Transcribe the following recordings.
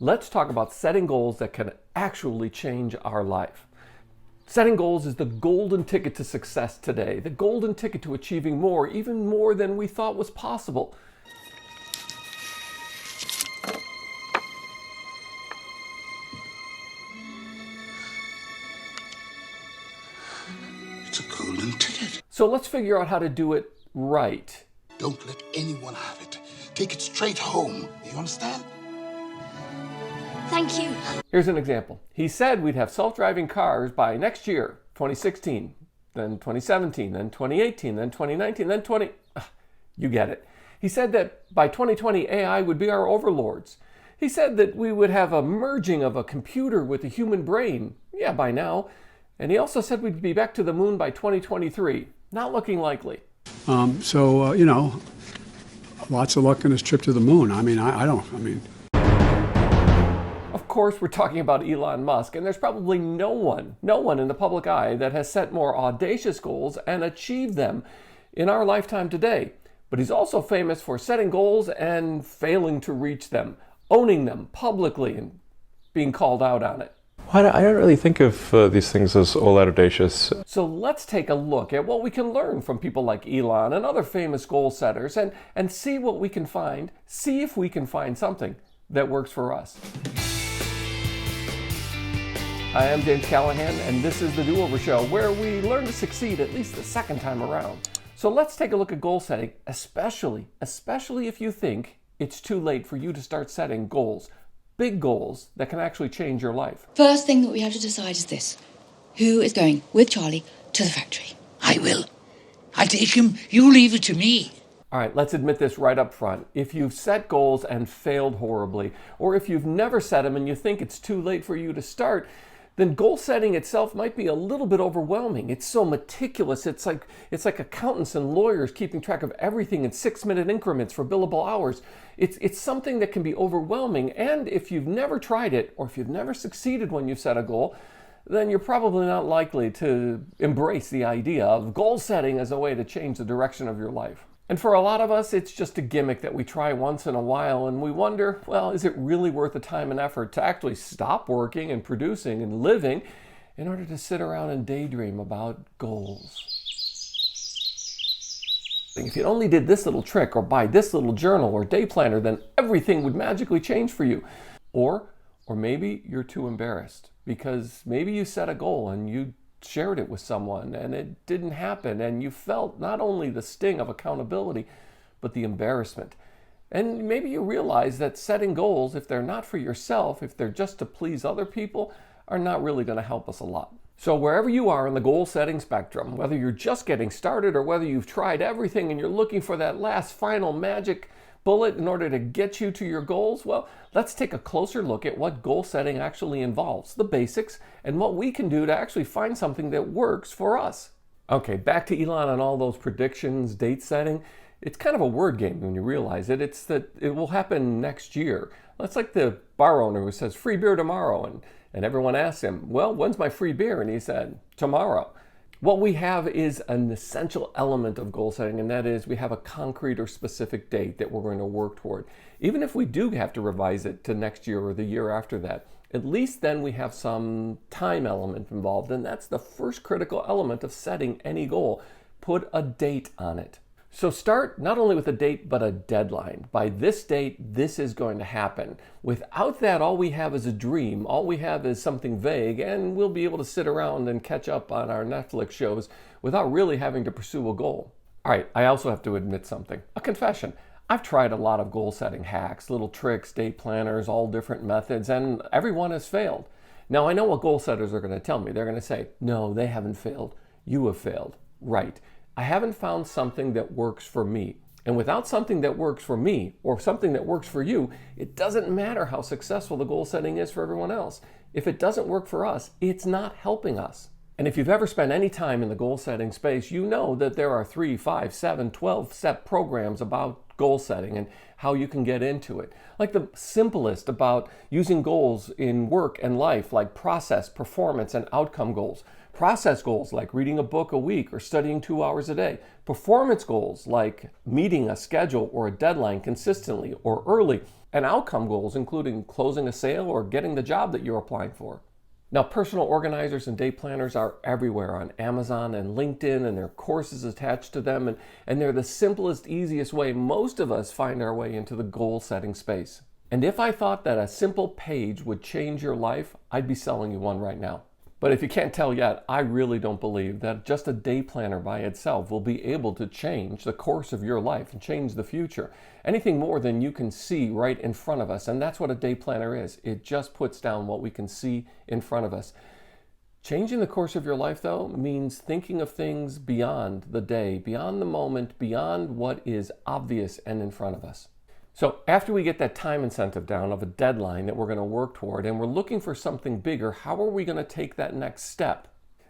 let's talk about setting goals that can actually change our life. Setting goals is the golden ticket to success today, the golden ticket to achieving more, even more than we thought was possible. It's a golden ticket. So let's figure out how to do it right. Don't let anyone have it. Take it straight home. You understand? Thank you. Here's an example. He said we'd have self-driving cars by next year, 2016, then 2017, then 2018, then 2019, then you get it. He said that by 2020, AI would be our overlords. He said that we would have a merging of a computer with a human brain. Yeah, by now. And he also said we'd be back to the moon by 2023. Not looking likely. Lots of luck on this trip to the moon. Of course, we're talking about Elon Musk, and there's probably no one in the public eye that has set more audacious goals and achieved them in our lifetime today. But he's also famous for setting goals and failing to reach them, owning them publicly and being called out on it. I don't really think of these things as all that audacious. So let's take a look at what we can learn from people like Elon and other famous goal setters and see what we can find, see if we can find something that works for us. Hi, I'm James Callahan, and this is the Do-Over Show, where we learn to succeed at least the second time around. So let's take a look at goal setting, especially if you think it's too late for you to start setting goals, big goals that can actually change your life. First thing that we have to decide is this. Who is going with Charlie to the factory? I will. I'll take him. You leave it to me. All right, let's admit this right up front. If you've set goals and failed horribly, or if you've never set them and you think it's too late for you to start, then goal setting itself might be a little bit overwhelming. It's so meticulous. It's like accountants and lawyers keeping track of everything in 6-minute increments for billable hours. It's something that can be overwhelming. And if you've never tried it, or if you've never succeeded when you've set a goal, then you're probably not likely to embrace the idea of goal setting as a way to change the direction of your life. And for a lot of us, it's just a gimmick that we try once in a while, and we wonder, well, is it really worth the time and effort to actually stop working and producing and living in order to sit around and daydream about goals? If you only did this little trick or buy this little journal or day planner, then everything would magically change for you. Or maybe you're too embarrassed because maybe you set a goal and you shared it with someone and it didn't happen, and you felt not only the sting of accountability, but the embarrassment. And maybe you realize that setting goals, if they're not for yourself, if they're just to please other people, are not really going to help us a lot. So wherever you are in the goal setting spectrum, whether you're just getting started or whether you've tried everything and you're looking for that last final magic bullet in order to get you to your goals, well, let's take a closer look at what goal setting actually involves, the basics, and what we can do to actually find something that works for us. Okay, back to Elon and all those predictions, date setting. It's kind of a word game when you realize it. It's that it will happen next year. That's like the bar owner who says, free beer tomorrow, and everyone asks him, well, when's my free beer? And he said, tomorrow. What we have is an essential element of goal setting, and that is we have a concrete or specific date that we're going to work toward. Even if we do have to revise it to next year or the year after that, at least then we have some time element involved, and that's the first critical element of setting any goal. Put a date on it. So start not only with a date, but a deadline. By this date, this is going to happen. Without that, all we have is a dream. All we have is something vague, and we'll be able to sit around and catch up on our Netflix shows without really having to pursue a goal. All right, I also have to admit something, a confession. I've tried a lot of goal setting hacks, little tricks, date planners, all different methods, and every one has failed. Now, I know what goal setters are going to tell me. They're going to say, no, they haven't failed. You have failed. Right. I haven't found something that works for me. And without something that works for me or something that works for you, it doesn't matter how successful the goal setting is for everyone else. If it doesn't work for us, it's not helping us. And if you've ever spent any time in the goal setting space, you know that there are 3, 5, 7, 12-step programs about goal setting and how you can get into it. Like the simplest about using goals in work and life, like process, performance, and outcome goals. Process goals like reading a book a week or studying 2 hours a day. Performance goals like meeting a schedule or a deadline consistently or early. and outcome goals, including closing a sale or getting the job that you're applying for. Now, personal organizers and day planners are everywhere on Amazon and LinkedIn, and there are courses attached to them, and they're the simplest, easiest way most of us find our way into the goal-setting space. And if I thought that a simple page would change your life, I'd be selling you one right now. But if you can't tell yet, I really don't believe that just a day planner by itself will be able to change the course of your life and change the future. Anything more than you can see right in front of us. And that's what a day planner is. It just puts down what we can see in front of us. Changing the course of your life, though, means thinking of things beyond the day, beyond the moment, beyond what is obvious and in front of us. So after we get that time incentive down of a deadline that we're going to work toward, and we're looking for something bigger, how are we going to take that next step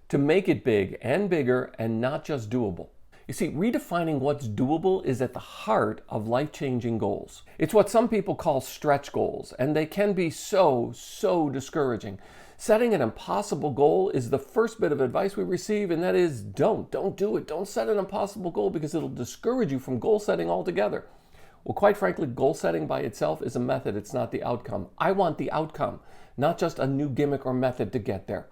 to make it big and bigger and not just doable? You see, redefining what's doable is at the heart of life-changing goals. It's what some people call stretch goals, and they can be so discouraging. Setting an impossible goal is the first bit of advice we receive, and that is don't do it. Don't set an impossible goal because it'll discourage you from goal setting altogether. Well, quite frankly, goal setting by itself is a method. It's not the outcome. I want the outcome, not just a new gimmick or method to get there.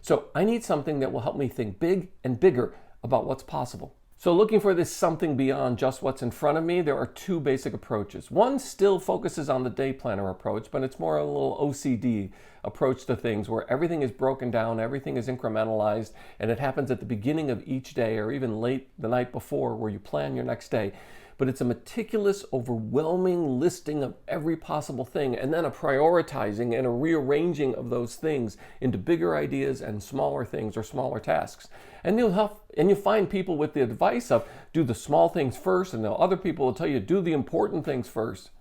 So I need something that will help me think big and bigger about what's possible. So looking for this something beyond just what's in front of me, there are two basic approaches. One still focuses on the day planner approach, but it's more a little OCD approach to things where everything is broken down, everything is incrementalized, and it happens at the beginning of each day or even late the night before where you plan your next day. But it's a meticulous, overwhelming listing of every possible thing, and then a prioritizing and a rearranging of those things into bigger ideas and smaller things or smaller tasks. And you'll find people with the advice of do the small things first, and other people will tell you do the important things first.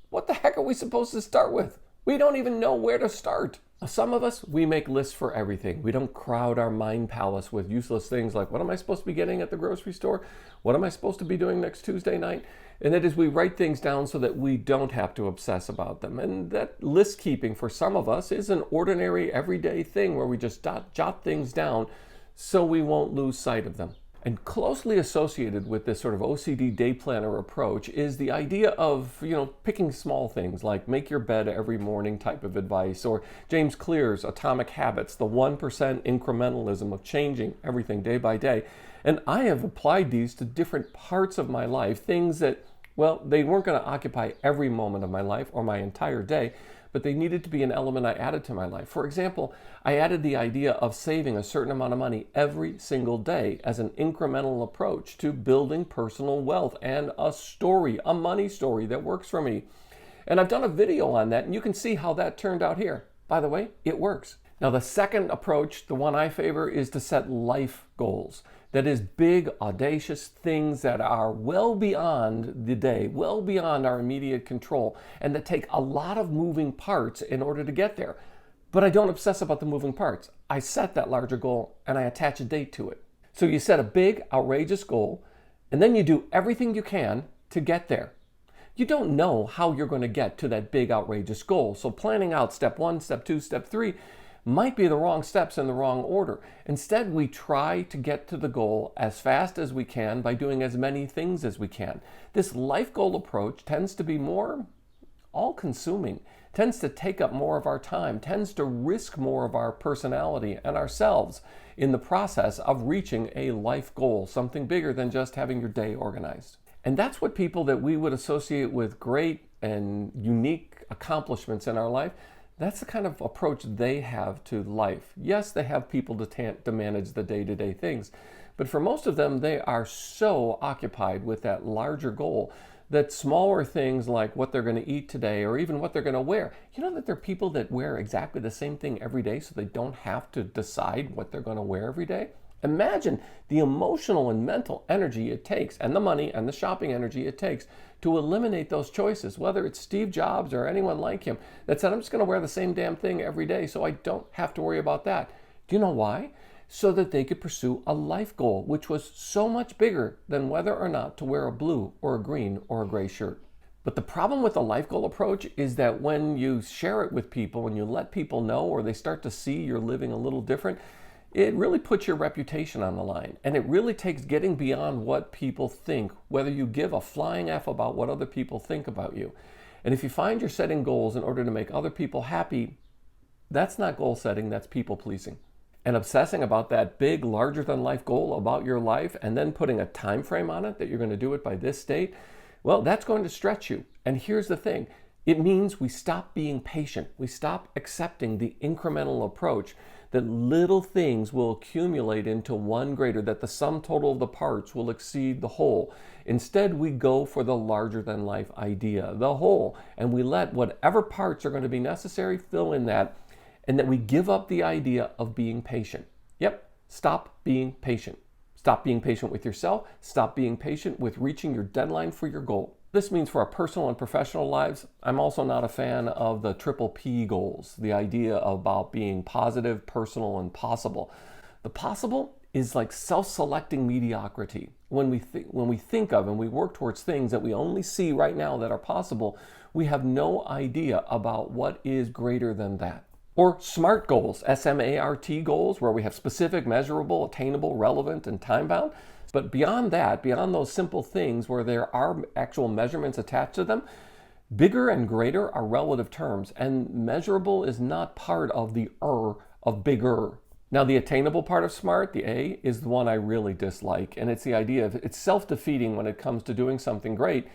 What the heck are we supposed to start with? We don't even know where to start. Some of us, we make lists for everything. We don't crowd our mind palace with useless things like, what am I supposed to be getting at the grocery store? What am I supposed to be doing next Tuesday night? And that is, we write things down so that we don't have to obsess about them. And that list keeping for some of us is an ordinary, everyday thing where we just jot things down so we won't lose sight of them. And closely associated with this sort of OCD day planner approach is the idea of, picking small things like make your bed every morning type of advice, or James Clear's Atomic Habits, the 1% incrementalism of changing everything day by day. And I have applied these to different parts of my life, things that, they weren't going to occupy every moment of my life or my entire day, but they needed to be an element I added to my life. For example, I added the idea of saving a certain amount of money every single day as an incremental approach to building personal wealth and a money story that works for me. And I've done a video on that, and you can see how that turned out here. By the way, it works. Now, the second approach, the one I favor, is to set life goals. That is, big, audacious things that are well beyond the day, well beyond our immediate control, and that take a lot of moving parts in order to get there. But I don't obsess about the moving parts. I set that larger goal and I attach a date to it. So you set a big, outrageous goal, and then you do everything you can to get there. You don't know how you're going to get to that big, outrageous goal. So planning out step 1, step 2, step 3 might be the wrong steps in the wrong order. Instead, we try to get to the goal as fast as we can by doing as many things as we can. This life goal approach tends to be more all-consuming, tends to take up more of our time, tends to risk more of our personality and ourselves in the process of reaching a life goal, something bigger than just having your day organized. And that's what people that we would associate with great and unique accomplishments in our life, that's the kind of approach they have to life. Yes, they have people to manage the day-to-day things, but for most of them, they are so occupied with that larger goal that smaller things like what they're going to eat today or even what they're going to wear. You know that there are people that wear exactly the same thing every day so they don't have to decide what they're going to wear every day? Imagine the emotional and mental energy it takes, and the money and the shopping energy it takes to eliminate those choices, whether it's Steve Jobs or anyone like him that said, I'm just going to wear the same damn thing every day so I don't have to worry about that. Do you know why? So that they could pursue a life goal, which was so much bigger than whether or not to wear a blue or a green or a gray shirt. But the problem with the life goal approach is that when you share it with people, when you let people know or they start to see you're living a little different, it really puts your reputation on the line. And it really takes getting beyond what people think, whether you give a flying F about what other people think about you. And if you find you're setting goals in order to make other people happy, that's not goal setting, that's people pleasing. And obsessing about that big, larger than life goal about your life and then putting a time frame on it that you're going to do it by this date, well, that's going to stretch you. And here's the thing, it means we stop being patient. We stop accepting the incremental approach that little things will accumulate into one greater, that the sum total of the parts will exceed the whole. Instead, we go for the larger than life idea, the whole, and we let whatever parts are going to be necessary fill in that, and that we give up the idea of being patient. Yep, stop being patient. Stop being patient with yourself. Stop being patient with reaching your deadline for your goal. This means for our personal and professional lives, I'm also not a fan of the triple P goals, the idea about being positive, personal, and possible. The possible is like self-selecting mediocrity. When we think of and we work towards things that we only see right now that are possible, we have no idea about what is greater than that. Or SMART goals, S-M-A-R-T goals, where we have specific, measurable, attainable, relevant, and time-bound. But beyond that, beyond those simple things where there are actual measurements attached to them, bigger and greater are relative terms, and measurable is not part of the of bigger. Now, the attainable part of SMART, the A, is the one I really dislike, and it's the idea of it's self-defeating when it comes to doing something great.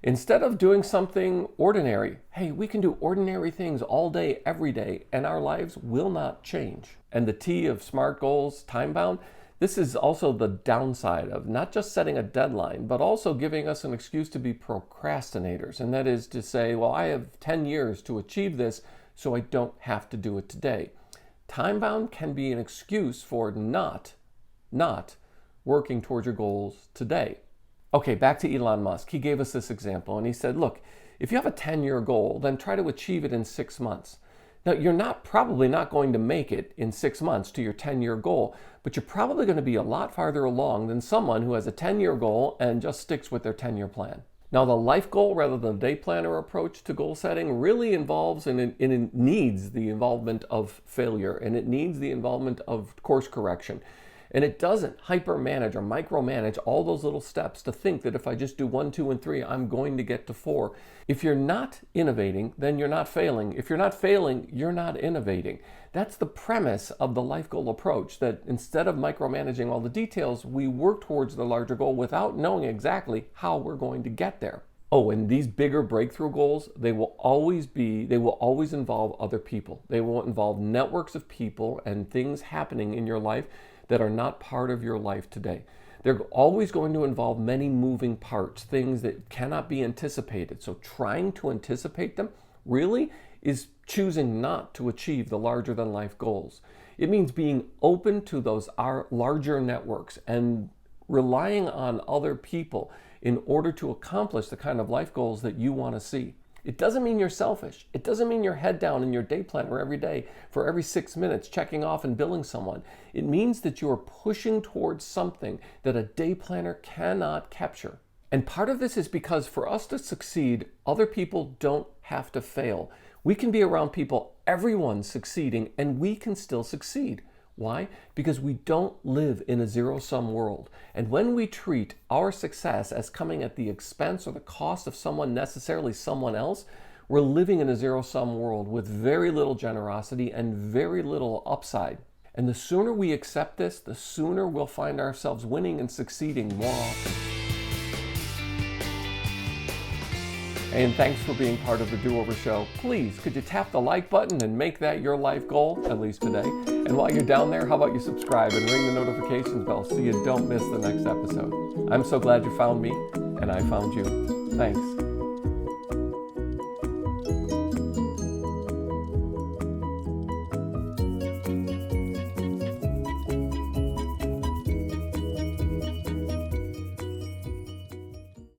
Instead of doing something ordinary, hey, we can do ordinary things all day, every day, and our lives will not change. And the T of SMART goals, time-bound, this is also the downside of not just setting a deadline, but also giving us an excuse to be procrastinators. And that is to say, well, I have 10 years to achieve this, so I don't have to do it today. Time-bound can be an excuse for not working towards your goals today. Okay, back to Elon Musk. He gave us this example and he said, look, if you have a 10-year goal, then try to achieve it in 6 months. Now, you're probably not going to make it in 6 months to your 10-year goal, but you're probably going to be a lot farther along than someone who has a 10-year goal and just sticks with their 10-year plan. Now, the life goal rather than the day planner approach to goal setting really involves and it needs the involvement of failure, and it needs the involvement of course correction. And it doesn't hyper-manage or micromanage all those little steps to think that if I just do 1, 2, and 3, I'm going to get to 4. If you're not innovating, then you're not failing. If you're not failing, you're not innovating. That's the premise of the life goal approach, that instead of micromanaging all the details, we work towards the larger goal without knowing exactly how we're going to get there. Oh, and these bigger breakthrough goals, they will always involve other people. They will involve networks of people and things happening in your life that are not part of your life today. They're always going to involve many moving parts, things that cannot be anticipated. So trying to anticipate them really is choosing not to achieve the larger than life goals. It means being open to those larger networks and relying on other people in order to accomplish the kind of life goals that you want to see. It doesn't mean you're selfish. It doesn't mean you're head down in your day planner every day for every 6 minutes checking off and billing someone. It means that you are pushing towards something that a day planner cannot capture. And part of this is because for us to succeed, other people don't have to fail. We can be around people, everyone's succeeding, and we can still succeed. Why? Because we don't live in a zero-sum world. And when we treat our success as coming at the expense or the cost of necessarily someone else, we're living in a zero-sum world with very little generosity and very little upside. And the sooner we accept this, the sooner we'll find ourselves winning and succeeding more often. And thanks for being part of the Do-Over Show. Please, could you tap the like button and make that your life goal, at least today? And while you're down there, how about you subscribe and ring the notifications bell so you don't miss the next episode? I'm so glad you found me, and I found you. Thanks.